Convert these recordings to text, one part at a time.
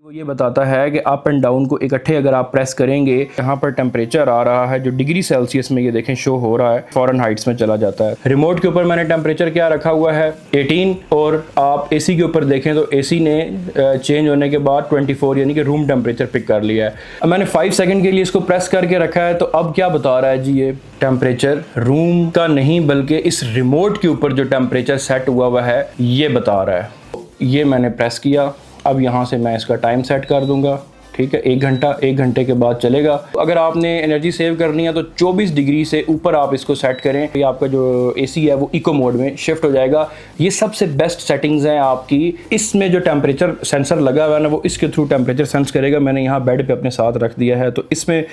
वो ये बताता है कि अप एंड डाउन को इकट्ठे अगर आप प्रेस करेंगे, यहाँ पर टेम्परेचर आ रहा है जो डिग्री सेल्सियस में ये देखें शो हो रहा है, फ़ारेनहाइट्स में चला जाता है। रिमोट के ऊपर मैंने टेम्परेचर क्या रखा हुआ है 18, और आप एसी के ऊपर देखें तो एसी ने चेंज होने के बाद 24 यानी कि रूम टेम्परेचर पिक कर लिया है। अब मैंने 5 सेकंड के लिए इसको प्रेस करके रखा है, तो अब क्या बता रहा है जी, ये टेम्परेचर रूम का नहीं बल्कि इस रिमोट के ऊपर जो टेम्परेचर सेट हुआ है ये बता रहा है। ये मैंने प्रेस किया, अब यहाँ से मैं इसका टाइम सेट कर दूंगा, ठीक है, 1 घंटे के बाद चलेगा। अगर आपने एनर्जी सेव करनी है तो 24 डिग्री से ऊपर आप इसको सेट करें, ये आपका जो एसी है वो इको मोड में शिफ्ट हो जाएगा। ये सबसे बेस्ट सेटिंग्स हैं आपकी। इसमें जो टेम्परेचर सेंसर लगा हुआ है ना, वो इसके थ्रू टेम्परेचर सेंस करेगा। मैंने यहाँ बेड पे अपने साथ रख दिया है, तो इसमें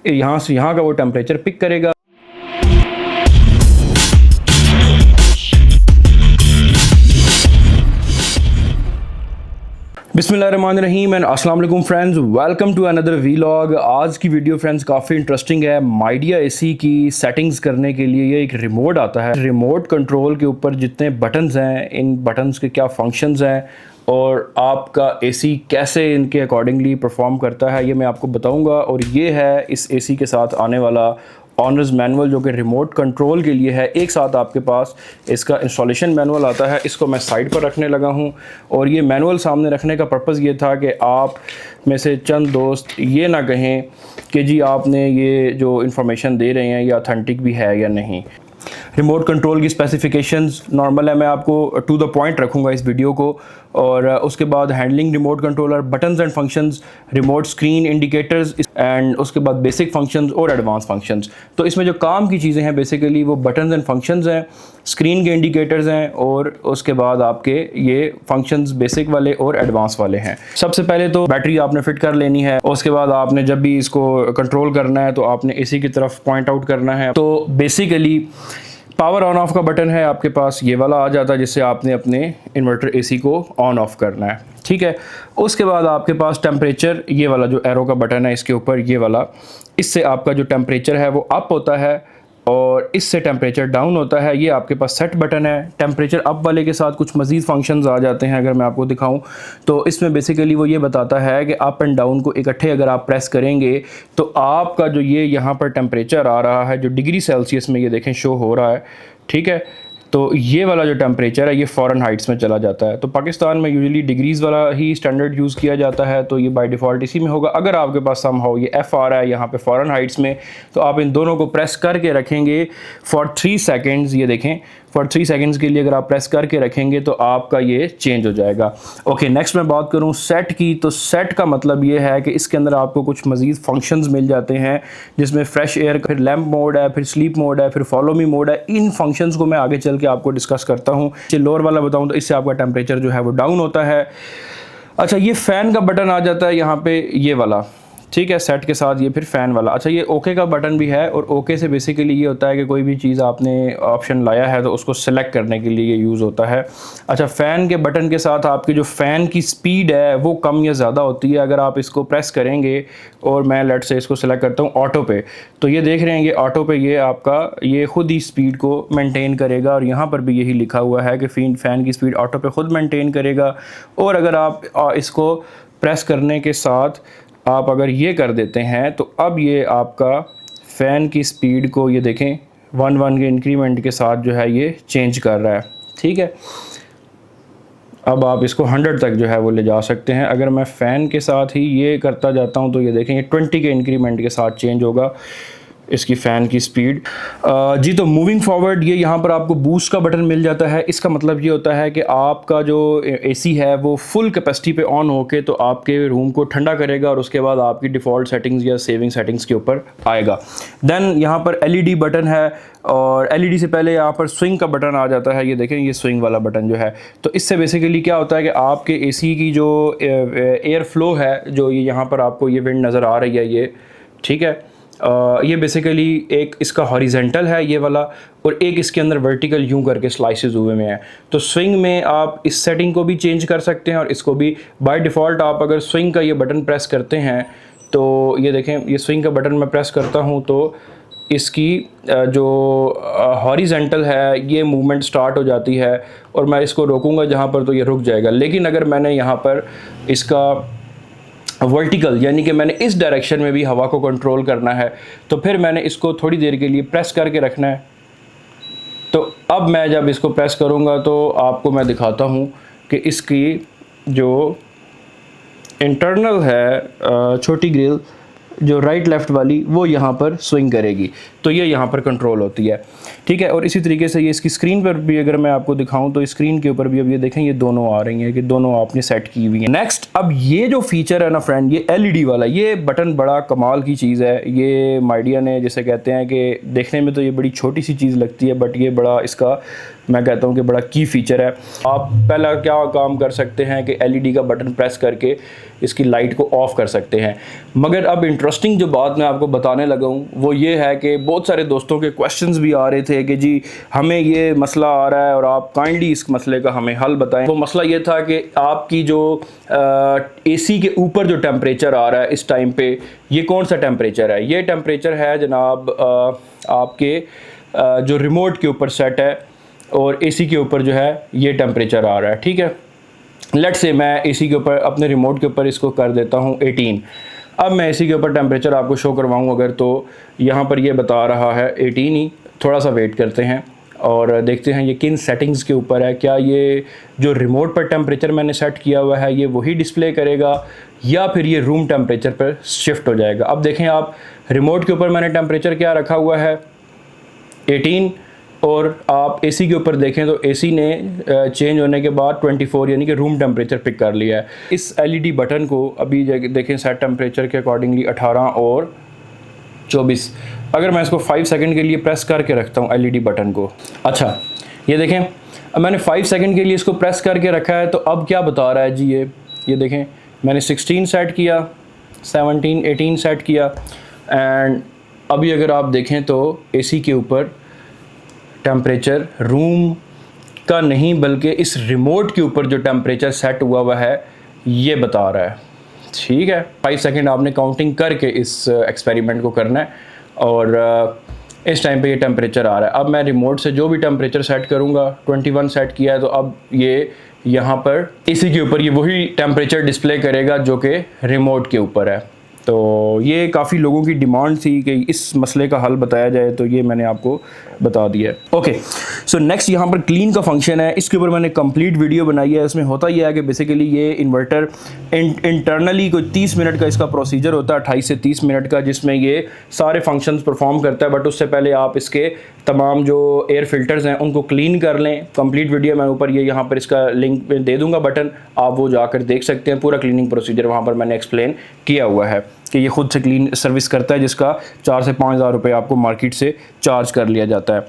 यहाँ से यहाँ का वो टेम्परेचर पिक करेगा। बिस्मिल्लाहिर्रहमानिर्रहीम एंड अस्सलाम वालेकुम friends, welcome to another vlog. आज की वीडियो फ्रेंड्स काफ़ी इंटरेस्टिंग है। माइडिया एसी की सेटिंग्स करने के लिए ये एक रिमोट आता है। रिमोट कंट्रोल के ऊपर जितने बटन्स हैं, इन बटन्स के क्या फंक्शंस हैं और आपका एसी कैसे इनके अकॉर्डिंगली परफॉर्म करता है, ये मैं आपको बताऊंगा। और ये है इस एसी के साथ आने वाला ऑनर्स मैनुअल जो कि रिमोट कंट्रोल के लिए है। एक साथ आपके पास इसका इंस्टॉलेशन मैनुअल आता है। इसको मैं साइड पर रखने लगा हूं, और ये मैनुअल सामने रखने का पर्पज़ ये था कि आप में से चंद दोस्त ये ना कहें कि जी आपने ये जो इन्फॉर्मेशन दे रहे हैं ये ऑथेंटिक भी है या नहीं। रिमोट कंट्रोल की स्पेसिफिकेशंस नॉर्मल है, मैं आपको टू द पॉइंट रखूँगा इस वीडियो को। और उसके बाद handling remote controller, buttons and functions, remote screen indicators, and उसके बाद बेसिक फंक्शंस और एडवांस फंक्शंस। तो इसमें जो काम की चीज़ें हैं बेसिकली वो बटन्स एंड फंक्शंस हैं, स्क्रीन के इंडिकेटर्स हैं, और उसके बाद आपके ये फंक्शंस बेसिक वाले और एडवांस वाले हैं। सबसे पहले तो बैटरी आपने फिट कर लेनी है। उसके बाद आपने जब भी इसको कंट्रोल करना है तो आपने एसी की तरफ पॉइंट आउट करना है। तो बेसिकली पावर ऑन ऑफ का बटन है आपके पास, ये वाला आ जाता है जिससे आपने अपने इन्वर्टर एसी को ऑन ऑफ करना है, ठीक है। उसके बाद आपके पास टेम्परेचर, ये वाला जो एरो का बटन है इसके ऊपर, ये वाला, इससे आपका जो टेम्परेचर है वो अप होता है और इससे टेम्परेचर डाउन होता है। ये आपके पास सेट बटन है। टेम्परेचर अप वाले के साथ कुछ मज़ीद फंक्शंस आ जाते हैं। अगर मैं आपको दिखाऊं तो इसमें बेसिकली वो ये बताता है कि अप एंड डाउन को इकट्ठे अगर आप प्रेस करेंगे तो आपका जो ये यहाँ पर टेम्परेचर आ रहा है जो डिग्री सेल्सियस में ये देखें शो हो रहा है, ठीक है। तो ये वाला जो टेम्परेचर है ये फ़ारेनहाइट्स में चला जाता है। तो पाकिस्तान में यूजुअली डिग्रीज़ वाला ही स्टैंडर्ड यूज़ किया जाता है, तो ये बाय डिफ़ॉल्ट इसी में होगा। अगर आपके पास समहाउ ये एफ़ आ रहा है यहाँ पे फ़ारेनहाइट्स में, तो आप इन दोनों को प्रेस करके रखेंगे फॉर 3 सेकेंड्स। ये देखें, फॉर 3 सेकेंड्स के लिए अगर आप प्रेस करके रखेंगे तो आपका ये चेंज हो जाएगा। ओके, नेक्स्ट मैं बात करूँ सेट की, तो सेट का मतलब ये है कि इसके अंदर आपको कुछ मज़ीद फंक्शंस मिल जाते हैं, जिसमें फ्रेश एयर, फिर लैम्प मोड है, फिर स्लीप मोड है, फिर फॉलो मी मोड है। इन फंक्शंस को मैं आगे चल के आपको डिस्कस करता हूँ। लोअर वाला बताऊँ तो इससे आपका टेम्परेचर जो है वो डाउन होता है। अच्छा, ये फ़ैन का बटन आ जाता है यहाँ पे, ये वाला, ठीक है, सेट के साथ ये फिर फ़ैन वाला। अच्छा, ये ओके का बटन भी है, और ओके से बेसिकली ये होता है कि कोई भी चीज़ आपने ऑप्शन लाया है तो उसको सेलेक्ट करने के लिए ये यूज़ होता है। अच्छा, फ़ैन के बटन के साथ आपकी जो फ़ैन की स्पीड है वो कम या ज़्यादा होती है। अगर आप इसको प्रेस करेंगे और मैं लेट से इसको सेलेक्ट करता हूँ ऑटो पे, तो ये देख रहे हैं ये ऑटो पे ये आपका ये खुद ही स्पीड को मेंटेन करेगा। और यहाँ पर भी यही लिखा हुआ है कि फ़ैन की स्पीड ऑटो पे खुद मेंटेन करेगा। और अगर आप इसको प्रेस करने के साथ आप अगर ये कर देते हैं तो अब ये आपका फ़ैन की स्पीड को ये देखें 1 के इंक्रीमेंट के साथ जो है ये चेंज कर रहा है, ठीक है। अब आप इसको 100 तक जो है वो ले जा सकते हैं। अगर मैं फ़ैन के साथ ही ये करता जाता हूँ तो ये देखें ये 20 के इंक्रीमेंट के साथ चेंज होगा इसकी फ़ैन की स्पीड। जी, तो मूविंग फॉरवर्ड ये यहाँ पर आपको बूस्ट का बटन मिल जाता है। इसका मतलब ये होता है कि आपका जो एसी है वो फुल कैपेसिटी पे ऑन होके तो आपके रूम को ठंडा करेगा, और उसके बाद आपकी डिफ़ॉल्ट सेटिंग्स या सेविंग सेटिंग्स के ऊपर आएगा। देन यहाँ पर एलईडी बटन है, और एलईडी से पहले यहाँ पर स्विंग का बटन आ जाता है। ये देखें ये स्विंग वाला बटन जो है, तो इससे बेसिकली क्या होता है कि आपके एसी की जो एयर फ्लो है, जो ये यहाँ पर आपको ये विंड नज़र आ रही है ये, ठीक है, ये बेसिकली एक इसका हॉरिजेंटल है ये वाला, और एक इसके अंदर वर्टिकल यूं करके स्लाइसेस हुए में है। तो स्विंग में आप इस सेटिंग को भी चेंज कर सकते हैं, और इसको भी बाय डिफ़ॉल्ट आप अगर स्विंग का ये बटन प्रेस करते हैं तो ये देखें ये स्विंग का बटन मैं प्रेस करता हूं तो इसकी जो हॉरिजेंटल है ये मूवमेंट स्टार्ट हो जाती है, और मैं इसको रोकूंगा जहां पर तो ये रुक जाएगा। लेकिन अगर मैंने यहाँ पर इसका वर्टिकल यानी कि मैंने इस डायरेक्शन में भी हवा को कंट्रोल करना है, तो फिर मैंने इसको थोड़ी देर के लिए प्रेस करके रखना है। तो अब मैं जब इसको प्रेस करूँगा तो आपको मैं दिखाता हूँ कि इसकी जो इंटरनल है छोटी ग्रिल जो राइट लेफ़्ट वाली वो यहाँ पर स्विंग करेगी, तो ये यहाँ पर कंट्रोल होती है, ठीक है। और इसी तरीके से ये इसकी स्क्रीन पर भी अगर मैं आपको दिखाऊं तो स्क्रीन के ऊपर भी अब ये देखें ये दोनों आ रही हैं कि दोनों आपने सेट की हुई हैं। नेक्स्ट, अब ये जो फीचर है ना फ्रेंड, ये एलईडी वाला ये बटन बड़ा कमाल की चीज़ है। ये माइडिया ने जैसे कहते हैं कि देखने में तो ये बड़ी छोटी सी चीज़ लगती है, बट ये बड़ा इसका मैं कहता हूँ कि बड़ा की फीचर है। आप पहला क्या काम कर सकते हैं कि एलईडी का बटन प्रेस करके इसकी लाइट को ऑफ़ कर सकते हैं। मगर अब इंटरेस्टिंग जो बात मैं आपको बताने लगा हूँ वो ये है कि बहुत सारे दोस्तों के क्वेश्चंस भी आ रहे थे कि जी हमें ये मसला आ रहा है और आप काइंडली इस मसले का हमें हल बताएं। तो मसला ये था कि आपकी जो एसी के ऊपर जो टेम्परेचर आ रहा है इस टाइम पे, ये कौन सा टेम्परेचर है? ये टेम्परेचर है जनाब आपके जो रिमोट के ऊपर सेट है और एसी के ऊपर जो है ये टेम्परेचर आ रहा है, ठीक है। लेट्स से मैं एसी के ऊपर अपने रिमोट के ऊपर इसको कर देता हूँ 18। अब मैं एसी के ऊपर टेम्परेचर आपको शो करवाऊँ अगर, तो यहाँ पर ये बता रहा है 18 ही। थोड़ा सा वेट करते हैं और देखते हैं ये किन सेटिंग्स के ऊपर है। क्या ये जो रिमोट पर टेम्परेचर मैंने सेट किया हुआ है ये वही डिस्प्ले करेगा या फिर ये रूम टेम्परेचर पर शिफ्ट हो जाएगा। अब देखें आप, रिमोट के ऊपर मैंने टेम्परेचर क्या रखा हुआ है 18, और आप एसी के ऊपर देखें तो एसी ने चेंज होने के बाद 24 यानी कि रूम टेम्परेचर पिक कर लिया है। इस एलईडी बटन को अभी देखें सेट टेम्परेचर के अकॉर्डिंगली 18 और 24। अगर मैं इसको 5 सेकंड के लिए प्रेस करके रखता हूँ एलईडी बटन को, अच्छा ये देखें अब मैंने 5 सेकंड के लिए इसको प्रेस करके रखा है, तो अब क्या बता रहा है जी ये देखें मैंने 16 सेट किया, 17, 18 सेट किया, एंड अभी अगर आप देखें तो एसी के ऊपर टेम्परेचर रूम का नहीं बल्कि इस रिमोट के ऊपर जो टेम्परेचर सेट हुआ है ये बता रहा है, ठीक है। 5 सेकंड आपने काउंटिंग करके इस एक्सपेरिमेंट को करना है और इस टाइम पे ये टेम्परेचर आ रहा है। अब मैं रिमोट से जो भी टेम्परेचर सेट करूँगा 21 सेट किया है, तो अब ये यहाँ पर एसी के ऊपर ये वही टेम्परेचर डिस्प्ले करेगा जो कि रिमोट के ऊपर है। तो ये काफ़ी लोगों की डिमांड थी कि इस मसले का हल बताया जाए, तो ये मैंने आपको बता दिया है। ओके, सो नेक्स्ट यहाँ पर क्लीन का फंक्शन है, इसके ऊपर मैंने कंप्लीट वीडियो बनाई है। इसमें होता यह है कि बेसिकली ये इन्वर्टर इंटरनली कोई 30 मिनट का इसका प्रोसीजर होता है, 28 से 30 मिनट का, जिसमें ये सारे फंक्शंस परफॉर्म करता है। बट उससे पहले आप इसके तमाम जो एयर फिल्टर्स हैं उनको क्लीन कर लें। कंप्लीट वीडियो मैं ऊपर ये यहाँ पर इसका लिंक दे दूँगा बटन, आप वो जाकर देख सकते हैं। पूरा क्लीनिंग प्रोसीजर वहाँ पर मैंने एक्सप्लेन किया हुआ है कि ये खुद से क्लीन सर्विस करता है, जिसका 4 से 5 हज़ार रुपये आपको मार्केट से चार्ज कर लिया जाता है।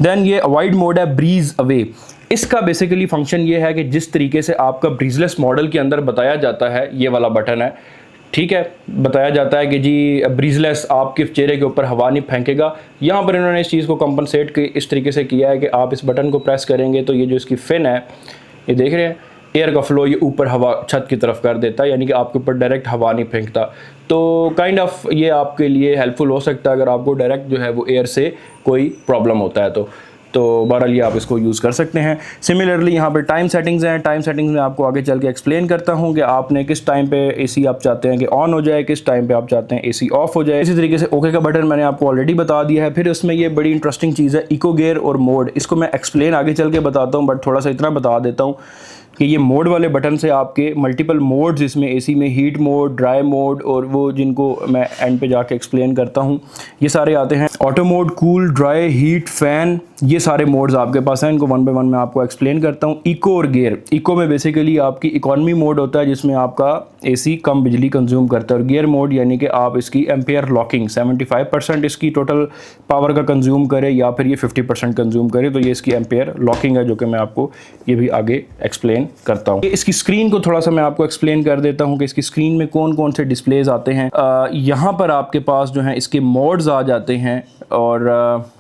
देन ये अवॉइड मोड है ब्रीज अवे। इसका बेसिकली फंक्शन ये है कि जिस तरीके से आपका ब्रीजलेस मॉडल के अंदर बताया जाता है, ये वाला बटन है, ठीक है, बताया जाता है कि जी ब्रीजलेस आपके चेहरे के ऊपर हवा नहीं फेंकेगा। यहाँ पर इन्होंने इस चीज़ को कंपनसेट इस तरीके से किया है कि आप इस बटन को प्रेस करेंगे तो ये जो इसकी फिन है, ये देख रहे हैं, एयर का फ्लो ये ऊपर हवा छत की तरफ कर देता है, यानी कि आपके ऊपर डायरेक्ट हवा नहीं फेंकता। तो काइंड ऑफ ये आपके लिए हेल्पफुल हो सकता है अगर आपको डायरेक्ट जो है वो एयर से कोई प्रॉब्लम होता है तो बहरहाल ये आप इसको यूज़ कर सकते हैं। सिमिलरली यहाँ पर टाइम सेटिंग्स हैं। टाइम सेटिंग्स में आपको आगे चल के एक्सप्लेन करता हूँ कि आपने किस टाइम पे एसी आप चाहते हैं कि ऑन हो जाए, किस टाइम पे आप चाहते हैं एसी ऑफ हो जाए। इसी तरीके से ओके का बटन मैंने आपको ऑलरेडी बता दिया है। फिर उसमें ये बड़ी इंटरेस्टिंग चीज़ है इको गियर और मोड। इसको मैं एक्सप्लेन आगे चल के बताता हूँ, बट थोड़ा सा इतना बता देता हूँ कि ये मोड वाले बटन से आपके मल्टीपल मोड्स, इसमें एसी में हीट मोड, ड्राई मोड और वो जिनको मैं एंड पे जाके एक्सप्लेन करता हूँ ये सारे आते हैं। Auto mode, cool, dry, heat, fan, ये सारे मोड्स आपके पास हैं। इनको वन बाय वन मैं आपको एक्सप्लेन करता हूँ। इको और गियर, इको में बेसिकली आपकी इकॉनमी मोड होता है जिसमें आपका एसी कम बिजली कंज्यूम करता है, और गियर मोड यानी कि आप इसकी एम्पेयर लॉकिंग 75% इसकी टोटल पावर का कंज्यूम करे या फिर ये 50% कंज्यूम करे, तो ये इसकी एम्पेयर लॉकिंग है, जो कि मैं आपको ये भी आगे एक्सप्लेन करता हूँ। इसकी स्क्रीन को थोड़ा सा मैं आपको एक्सप्लेन कर देता हूँ कि इसकी स्क्रीन में कौन कौन से डिस्प्लेज आते हैं। यहाँ पर आपके पास जो है इसके मोड्स आ जाते हैं, और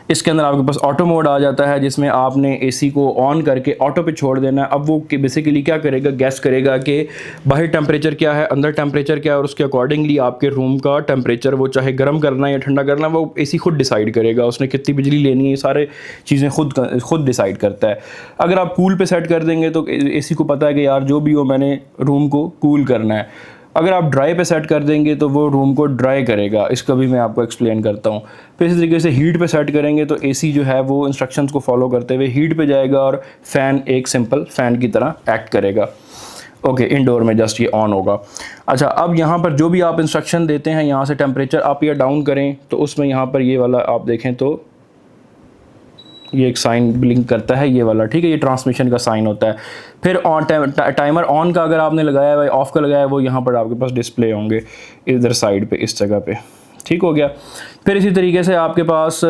इसके अंदर आपके पास ऑटो मोड आ जाता है जिसमें आपने एसी को ऑन करके ऑटो पे छोड़ देना है। अब वो बेसिकली क्या करेगा, गैस करेगा कि बाहर टेम्परेचर क्या है, अंदर टेम्परेचर क्या है, और उसके अकॉर्डिंगली आपके रूम का टेम्परेचर वो चाहे गर्म करना है या ठंडा करना है वो एसी खुद डिसाइड करेगा। उसने कितनी बिजली लेनी है, ये सारे चीज़ें खुद डिसाइड करता है। अगर आप कूल पे सेट कर देंगे तो एसी को पता है कि यार जो भी हो मैंने रूम को कूल करना है। अगर आप ड्राई पे सेट कर देंगे तो वो रूम को ड्राई करेगा। इसका भी मैं आपको एक्सप्लेन करता हूँ। फिर इसी तरीके से हीट पे सेट करेंगे तो एसी जो है वो इंस्ट्रक्शंस को फॉलो करते हुए हीट पे जाएगा और फ़ैन एक सिंपल फ़ैन की तरह एक्ट करेगा। ओके, इंडोर में जस्ट ये ऑन होगा। अच्छा, अब यहाँ पर जो भी आप इंस्ट्रक्शन देते हैं, यहाँ से टेम्परेचर अप या डाउन करें तो उसमें यहाँ पर ये वाला आप देखें तो ये एक साइन ब्लिंक करता है, ये वाला, ठीक है, ये ट्रांसमिशन का साइन होता है। फिर ऑन टाइमर ऑन का अगर आपने लगाया है, ऑफ़ का लगाया है, वो यहाँ पर आपके पास डिस्प्ले होंगे इधर साइड पे, इस जगह पे, ठीक हो गया। फिर इसी तरीके से आपके पास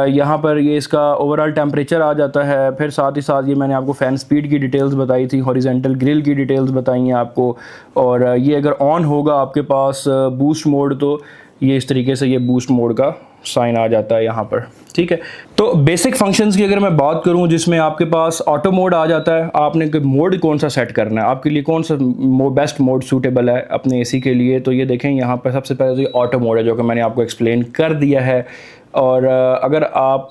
यहाँ पर ये इसका ओवरऑल टेम्परेचर आ जाता है। फिर साथ ही साथ ये मैंने आपको फ़ैन स्पीड की डिटेल्स बताई थी, हॉरिजॉन्टल ग्रिल की डिटेल्स बताई हैं आपको। और ये अगर ऑन होगा आपके पास बूस्ट मोड तो ये इस तरीके से ये बूस्ट मोड का साइन आ जाता है यहाँ पर, ठीक है। तो बेसिक फंक्शंस की अगर मैं बात करूँ जिसमें आपके पास ऑटो मोड आ जाता है, आपने मोड कौन सा सेट करना है, आपके लिए कौन सा बेस्ट मोड सूटेबल है अपने एसी के लिए, तो ये देखें यहाँ पर सबसे पहले तो ये ऑटो मोड है जो कि मैंने आपको एक्सप्लेन कर दिया है। और अगर आप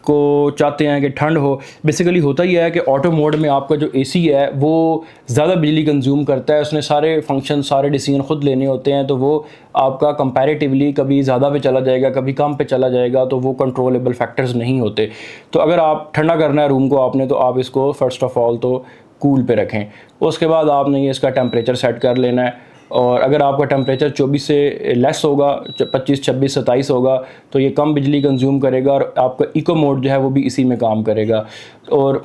को चाहते हैं कि ठंड हो, बेसिकली होता ही है कि ऑटो मोड में आपका जो एसी है वो ज़्यादा बिजली कंज्यूम करता है, उसने सारे फंक्शन सारे डिसीजन खुद लेने होते हैं, तो वो आपका कंपैरेटिवली कभी ज़्यादा पे चला जाएगा कभी कम पे चला जाएगा, तो वो कंट्रोलेबल फैक्टर्स नहीं होते। तो अगर आप ठंडा करना है रूम को आपने, तो आप इसको फ़र्स्ट ऑफ़ ऑल तो कूल पे रखें। उसके बाद आपने ये इसका टेम्परेचर सेट कर लेना है, और अगर आपका टेम्परेचर 24 से लेस होगा, 25, 26, 27 होगा, तो ये कम बिजली कंज्यूम करेगा और आपका इको मोड जो है वो भी इसी में काम करेगा। और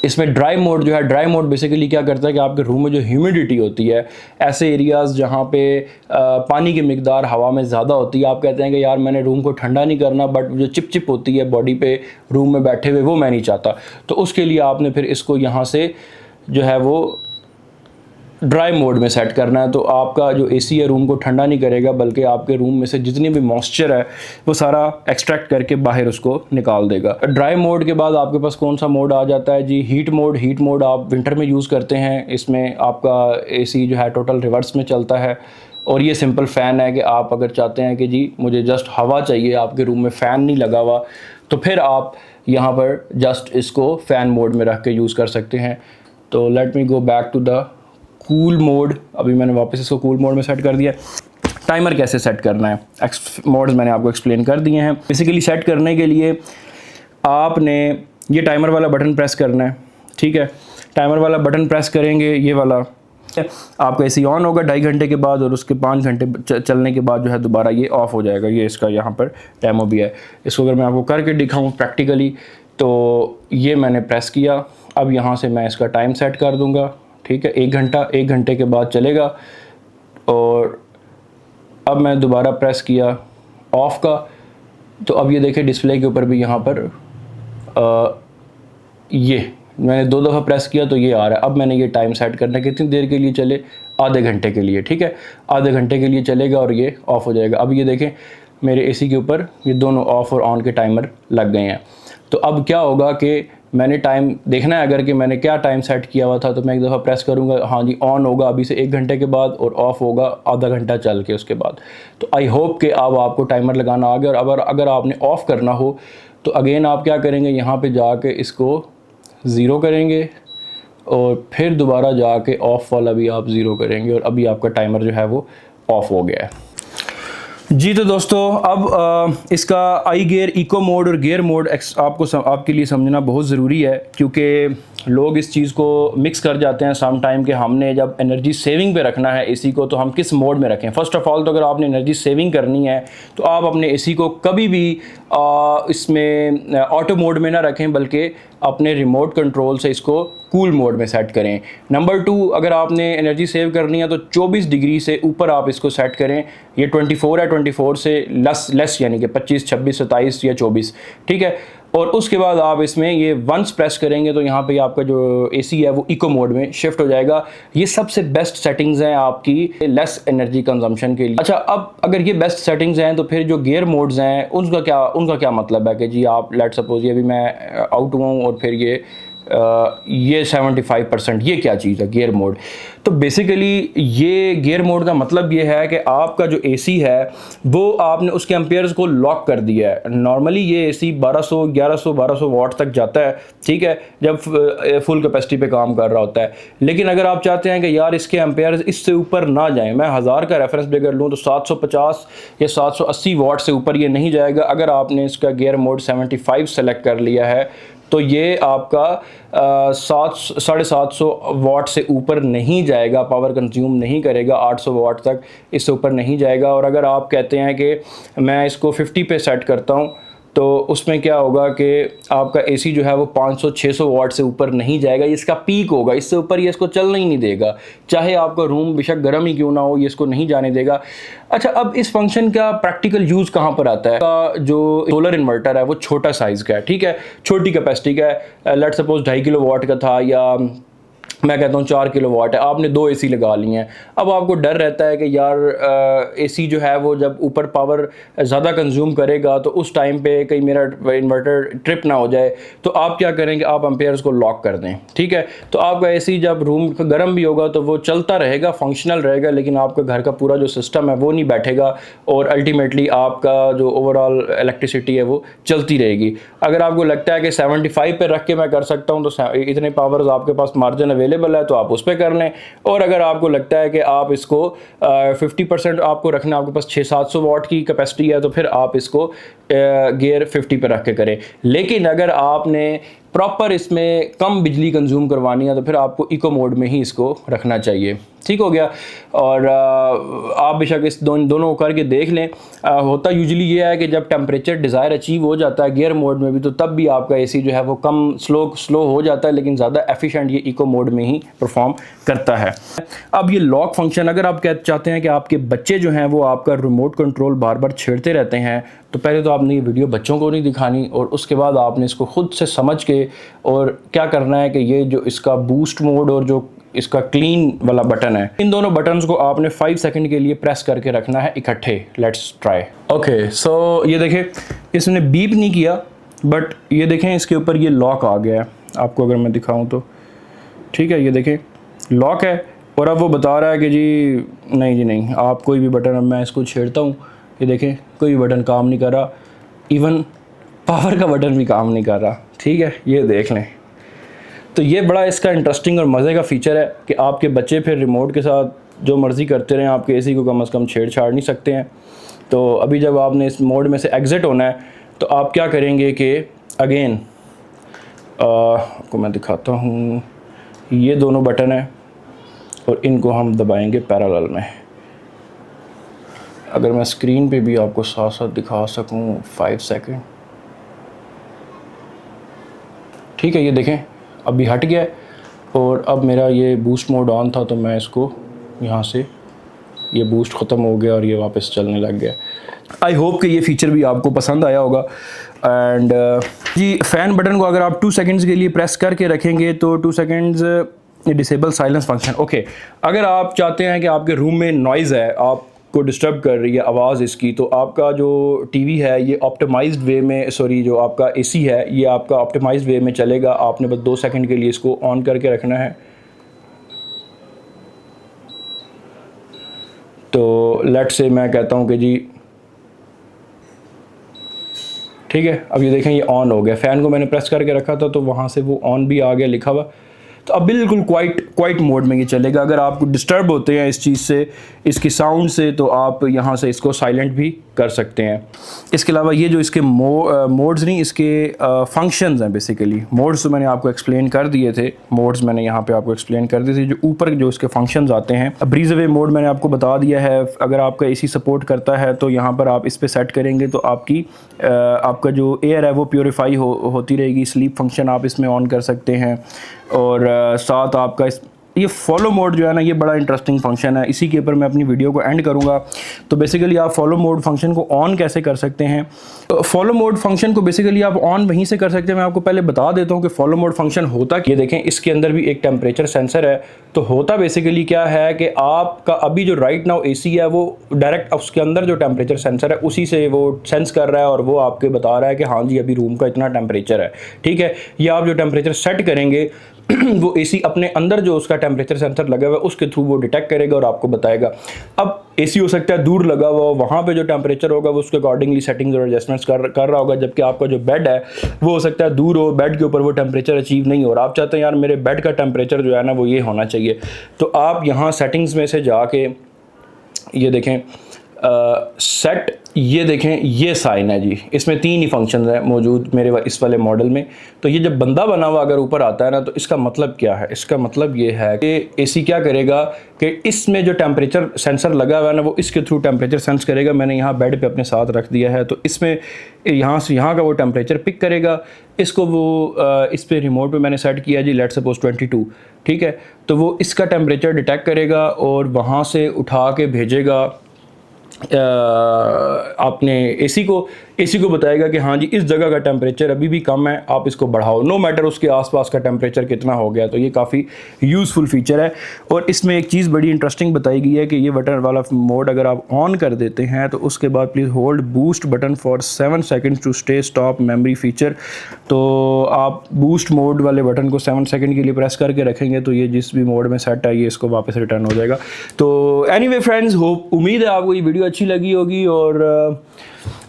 इसमें ड्राई मोड जो है, ड्राई मोड बेसिकली क्या करता है कि आपके रूम में जो ह्यूमिडिटी होती है, ऐसे एरियाज़ जहाँ पे पानी की मिकदार हवा में ज़्यादा होती है, आप कहते हैं कि यार मैंने रूम को ठंडा नहीं करना, बट जो चिप चिप होती है बॉडी पे रूम में बैठे हुए वो मैं नहीं चाहता, तो उसके लिए आपने फिर इसको यहाँ से जो है वो ड्राई मोड में सेट करना है। तो आपका जो एसी है रूम को ठंडा नहीं करेगा, बल्कि आपके रूम में से जितनी भी मॉइस्चर है वो सारा एक्सट्रैक्ट करके बाहर उसको निकाल देगा। ड्राई मोड के बाद आपके पास कौन सा मोड आ जाता है जी, हीट मोड। हीट मोड आप विंटर में यूज़ करते हैं, इसमें आपका एसी जो है टोटल रिवर्स में चलता है, और ये सिंपल फ़ैन है कि आप अगर चाहते हैं कि जी मुझे जस्ट हवा चाहिए, आपके रूम में फ़ैन नहीं लगा हुआ, तो फिर आप यहाँ पर जस्ट इसको फ़ैन मोड में रख के यूज़ कर सकते हैं। तो let me go back to the cool mode. अभी मैंने वापस इसको कूल मोड में सेट कर दिया। टाइमर कैसे सेट करना है, मोड्स मैंने आपको एक्सप्लेन कर दिए हैं। बेसिकली सेट करने के लिए आपने ये टाइमर वाला बटन प्रेस करना है, ठीक है। टाइमर वाला बटन प्रेस करेंगे, ये वाला, आपका एसी ऑन होगा 2.5 घंटे के बाद, और उसके 5 घंटे चलने के बाद जो है दोबारा ये ऑफ़ हो जाएगा। ये इसका यहाँ पर डेमो भी है। इसको अगर मैं आपको करके दिखाऊँ प्रैक्टिकली, तो ये मैंने प्रेस किया। अब यहाँ से मैं इसका टाइम सेट कर दूँगा, ठीक है। 1 घंटे के बाद चलेगा। और अब मैं दोबारा प्रेस किया ऑफ़ का, तो अब ये देखिए डिस्प्ले के ऊपर भी यहाँ पर ये मैंने 2 दफ़ा प्रेस किया तो ये आ रहा है। अब मैंने ये टाइम सेट करना है कितनी देर के लिए चले, आधे घंटे के लिए, ठीक है। आधे घंटे के लिए चलेगा और ये ऑफ़ हो जाएगा। अब ये देखें मेरे एसी के ऊपर ये दोनों ऑफ़ और ऑन के टाइमर लग गए हैं। तो अब क्या होगा कि मैंने टाइम देखना है अगर कि मैंने क्या टाइम सेट किया हुआ था, तो मैं एक दफ़ा प्रेस करूँगा, हाँ जी ऑन होगा अभी से 1 घंटे के बाद, और ऑफ़ होगा आधा घंटा चल के उसके बाद। तो आई होप कि अब आपको टाइमर लगाना आ गया। और अगर आपने ऑफ़ करना हो तो अगेन आप क्या करेंगे, यहाँ पे जाके इसको 0 करेंगे, और फिर दोबारा जाके ऑफ़ वाला भी आप 0 करेंगे, और अभी आपका टाइमर जो है वो ऑफ़ हो गया है जी। तो दोस्तों अब इसका आई गियर, इको मोड और गियर मोड आपके लिए समझना बहुत ज़रूरी है, क्योंकि लोग इस चीज़ को मिक्स कर जाते हैं सम टाइम कि हमने जब एनर्जी सेविंग पे रखना है एसी को तो हम किस मोड में रखें। फ़र्स्ट ऑफ़ ऑल तो अगर आपने एनर्जी सेविंग करनी है तो आप अपने एसी को कभी भी इसमें ऑटो मोड में ना रखें, बल्कि अपने रिमोट कंट्रोल से इसको कूल मोड में सेट करें। नंबर 2, अगर आपने एनर्जी सेव करनी है तो 24 डिग्री से ऊपर आप इसको सेट करें। ये 24 है, 24 से लेस यानी कि 25, 26, 27 या 24, ठीक है। और उसके बाद आप इसमें ये वंस प्रेस करेंगे तो यहाँ पे आपका जो एसी है वो इको मोड में शिफ्ट हो जाएगा। ये सबसे बेस्ट सेटिंग्स हैं आपकी लेस एनर्जी कंजम्पशन के लिए। अच्छा, अब अगर ये बेस्ट सेटिंग्स हैं तो फिर जो गियर मोड्स हैं उनका क्या मतलब है कि जी आप लेट सपोज ये अभी मैं आउट हुआ हूँ और फिर ये 75%, ये क्या चीज़ है गियर मोड? तो बेसिकली ये गियर मोड का मतलब ये है कि आपका जो एसी है वो आपने उसके एम्पेयर्स को लॉक कर दिया है। नॉर्मली ये एसी 1200 वाट तक जाता है, ठीक है, जब फुल कैपेसिटी पे काम कर रहा होता है। लेकिन अगर आप चाहते हैं कि यार इसके एम्पेयर्स इससे ऊपर ना जाएं, मैं 1000 का रेफरेंस भी अगर लूँ तो 750 या 780 वाट से ऊपर ये नहीं जाएगा। अगर आपने इसका गियर मोड 75 सेलेक्ट कर लिया है तो ये आपका 750 वाट से ऊपर नहीं जाएगा, पावर कंज्यूम नहीं करेगा, 800 वाट तक इससे ऊपर नहीं जाएगा। और अगर आप कहते हैं कि मैं इसको 50 पे सेट करता हूँ तो उसमें क्या होगा कि आपका एसी जो है वो 500-600 वाट से ऊपर नहीं जाएगा, ये इसका पीक होगा, इससे ऊपर ये इसको चलना ही नहीं देगा, चाहे आपका रूम बेशक गर्म ही क्यों ना हो, ये इसको नहीं जाने देगा। अच्छा, अब इस फंक्शन का प्रैक्टिकल यूज़ कहाँ पर आता है? का जो सोलर इन्वर्टर है वो छोटा साइज़ का है, ठीक है, छोटी कैपेसिटी का है, लेट सपोज 2.5 किलो वाट का था या मैं कहता हूँ 4 किलो वाट है, आपने 2 एसी लगा लिए हैं। अब आपको डर रहता है कि यार एसी जो है वो जब ऊपर पावर ज़्यादा कंज्यूम करेगा तो उस टाइम पे कहीं मेरा इन्वर्टर ट्रिप ना हो जाए, तो आप क्या करेंगे, आप एम्पेयर्स को लॉक कर दें, ठीक है। तो आपका एसी जब रूम गर्म भी होगा तो वो चलता रहेगा, फंक्शनल रहेगा, लेकिन आपका घर का पूरा जो सिस्टम है वो नहीं बैठेगा और अल्टीमेटली आपका जो ओवरऑल इलेक्ट्रिसिटी है वो चलती रहेगी। अगर आपको लगता है कि 75 पे रख के मैं कर सकता हूँ तो इतने पावर्स आपके पास मार्जिन अवेलेबल है तो आप उस पर कर लें। और अगर आपको लगता है कि आप इसको 50% आपको रखना, आपके पास 600-700 वाट की कैपेसिटी है तो फिर आप इसको गियर 50 पे रख के करें। लेकिन अगर आपने प्रॉपर इसमें कम बिजली कंज्यूम करवानी है तो फिर आपको इको मोड में ही इसको रखना चाहिए, ठीक हो गया। और आप बेशक इस दोनों करके देख लें। होता यूजुअली ये है कि जब टेम्परेचर डिज़ायर अचीव हो जाता है गियर मोड में भी तो तब भी आपका एसी जो है वो कम स्लो हो जाता है, लेकिन ज़्यादा एफिशिएंट ये इको मोड में ही परफॉर्म करता है। अब ये लॉक फंक्शन, अगर आप चाहते हैं कि आपके बच्चे जो हैं वो आपका रिमोट कंट्रोल बार बार छेड़ते रहते हैं तो पहले तो आपने ये वीडियो बच्चों को नहीं दिखानी और उसके बाद आपने इसको खुद से समझ के और क्या करना है कि ये जो इसका बूस्ट मोड और जो इसका क्लीन वाला बटन है, इन दोनों बटन्स को आपने 5 सेकंड के लिए प्रेस करके रखना है इकट्ठे। Let's try. ओके, सो ये देखें इसने बीप नहीं किया, बट ये देखें इसके ऊपर ये लॉक आ गया है। आपको अगर मैं दिखाऊं तो ठीक है, ये देखें लॉक है और अब वो बता रहा है कि जी नहीं जी नहीं, आप कोई भी बटन, अब मैं इसको छेड़ता हूँ, ये देखें कोई बटन काम नहीं कर रहा, इवन पावर का बटन भी काम नहीं कर रहा, ठीक है, ये देख लें। तो ये बड़ा इसका इंटरेस्टिंग और मज़े का फ़ीचर है कि आपके बच्चे फिर रिमोट के साथ जो मर्ज़ी करते रहें, आपके एसी को कम से कम छेड़छाड़ नहीं सकते हैं। तो अभी जब आपने इस मोड में से एग्ज़िट होना है तो आप क्या करेंगे कि अगेन आपको मैं दिखाता हूँ, ये दोनों बटन हैं और इनको हम दबाएंगे पैरेलल में। अगर मैं स्क्रीन पे भी आपको साथ साथ दिखा सकूँ 5 सेकंड, ठीक है, ये देखें अभी हट गया और अब मेरा ये बूस्ट मोड ऑन था तो मैं इसको यहाँ से, ये बूस्ट ख़त्म हो गया और ये वापस चलने लग गया। आई होप कि ये फ़ीचर भी आपको पसंद आया होगा। एंड जी फ़ैन बटन को अगर आप 2 सेकंड्स के लिए प्रेस करके रखेंगे तो 2 seconds disable silence function. Okay, अगर आप चाहते हैं कि आपके रूम में नॉइज़ है, आपको डिस्टर्ब कर रही है आवाज़ इसकी, तो आपका जो टीवी है ये ऑप्टिमाइज्ड वे में, सॉरी जो आपका एसी है ये आपका ऑप्टिमाइज्ड वे में चलेगा। आपने बस 2 सेकंड के लिए इसको ऑन करके रखना है। तो लेट्स से मैं कहता हूँ कि जी ठीक है, अब ये देखें ये ऑन हो गया। फ़ैन को मैंने प्रेस करके रखा था तो वहाँ से वो ऑन भी आ गया लिखा हुआ। तो अब बिल्कुल क्वाइट मोड में ये चलेगा। अगर आपको डिस्टर्ब होते हैं इस चीज़ से, इसकी साउंड से, तो आप यहाँ से इसको साइलेंट भी कर सकते हैं। इसके अलावा ये जो इसके मोड्स नहीं, इसके फंक्शंस हैं बेसिकली। मोड्स तो मैंने आपको एक्सप्लेन कर दिए थे, मोड्स मैंने यहाँ पे आपको एक्सप्लेन कर दिए थे। जो ऊपर जो इसके फंक्शंस आते हैं, ब्रीज अवे मोड मैंने आपको बता दिया है। अगर आपका एसी सपोर्ट करता है तो यहाँ पर आप इस पर सेट करेंगे तो आपका जो एयर है वो प्योरीफाई होती रहेगी। स्लीप फंक्शन आप इसमें ऑन कर सकते हैं और साथ आपका ये फॉलो मोड जो है ना, ये बड़ा इंटरेस्टिंग फंक्शन है, इसी के ऊपर मैं अपनी वीडियो को एंड करूँगा। तो बेसिकली आप फॉलो मोड फंक्शन को ऑन कैसे कर सकते हैं। फॉलो मोड फंक्शन को बेसिकली आप ऑन वहीं से कर सकते हैं। मैं आपको पहले बता देता हूँ कि फॉलो मोड फंक्शन होता क्या। देखें, इसके अंदर भी एक टेम्परेचर सेंसर है। तो होता बेसिकली क्या है कि आपका अभी जो राइट नाउ एसी है वो डायरेक्ट उसके अंदर जो टेम्परेचर सेंसर है उसी से वो सेंस कर रहा है और वो आपके बता रहा है कि हाँ जी अभी रूम का इतना टेम्परेचर है, ठीक है। या आप जो टेम्परेचर सेट करेंगे वो एसी अपने अंदर जो उसका टेम्परेचर सेंसर लगा हुआ है उसके थ्रू वो डिटेक्ट करेगा और आपको बताएगा। अब एसी हो सकता है दूर लगा हुआ, वहाँ पे जो टेम्परेचर होगा वो उसके अकॉर्डिंगली सेटिंग्स और एडजस्टमेंट्स कर रहा होगा। जबकि आपका जो बेड है वो हो सकता है दूर हो, बेड के ऊपर वो टेम्परेचर अचीव नहीं हो रहा। आप चाहते हैं यार मेरे बेड का टेम्परेचर जो है ना वो ये होना चाहिए, तो आप यहाँ सेटिंग्स में से जाके ये देखें सेट, ये देखें ये साइन है जी, इसमें 3 ही फंक्शन है मौजूद मेरे इस वाले मॉडल में। तो ये जब बंदा बना हुआ अगर ऊपर आता है ना, तो इसका मतलब क्या है, इसका मतलब ये है कि एसी क्या करेगा कि इसमें जो टेम्परेचर सेंसर लगा हुआ है ना वो इसके थ्रू टेम्परेचर सेंस करेगा। मैंने यहाँ बेड पे अपने साथ रख दिया है, तो इसमें यहाँ से यहाँ का वो टेम्परेचर पिक करेगा, इसको वो इस पे रिमोट पे मैंने सेट किया जी, लेट सपोज 22, ठीक है। तो वो इसका टेम्परेचर डिटेक्ट करेगा और वहाँ से उठा के भेजेगा आपने एसी को बताएगा कि हाँ जी इस जगह का टेम्परेचर अभी भी कम है, आप इसको बढ़ाओ, नो मैटर उसके आसपास का टेम्परेचर कितना हो गया। तो ये काफ़ी यूज़फुल फीचर है। और इसमें एक चीज़ बड़ी इंटरेस्टिंग बताई गई है कि ये बटन वाला मोड अगर आप ऑन कर देते हैं तो उसके बाद please hold boost button for 7 seconds to stay stop memory feature. तो आप बूस्ट मोड वाले बटन को 7 सेकेंड के लिए प्रेस करके रखेंगे तो ये जिस भी मोड में सेट है ये इसको वापस रिटर्न हो जाएगा। तो एनीवे फ्रेंड्स, होप उम्मीद है आपको ये वीडियो अच्छी लगी होगी। और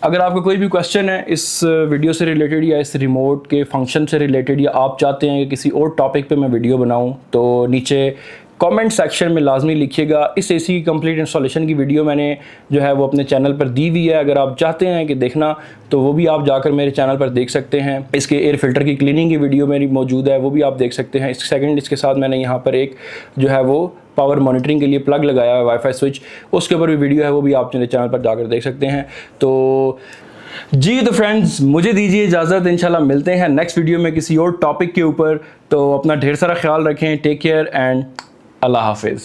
अगर आपका कोई भी क्वेश्चन है इस वीडियो से रिलेटेड या इस रिमोट के फंक्शन से रिलेटेड, या आप चाहते हैं कि किसी और टॉपिक पे मैं वीडियो बनाऊं, तो नीचे कमेंट सेक्शन में लाजमी लिखिएगा। इस एसी की कंप्लीट इंस्टॉलेशन की वीडियो मैंने जो है वो अपने चैनल पर दी हुई है, अगर आप चाहते हैं कि देखना तो वो भी आप जाकर मेरे चैनल पर देख सकते हैं। इसके एयर फिल्टर की क्लीनिंग की वीडियो मेरी मौजूद है, वो भी आप देख सकते हैं। इसके साथ मैंने यहाँ पर एक जो है वो पावर मॉनिटरिंग के लिए प्लग लगाया है, वाईफाई स्विच, उसके ऊपर भी वीडियो है, वो भी आप मेरे चैनल पर जाकर देख सकते हैं। तो जी तो फ्रेंड्स, मुझे दीजिए इजाज़त, इंशाल्लाह मिलते हैं नेक्स्ट वीडियो में किसी और टॉपिक के ऊपर। तो अपना ढेर सारा ख्याल रखें, टेक केयर एंड अल्लाह हाफिज़।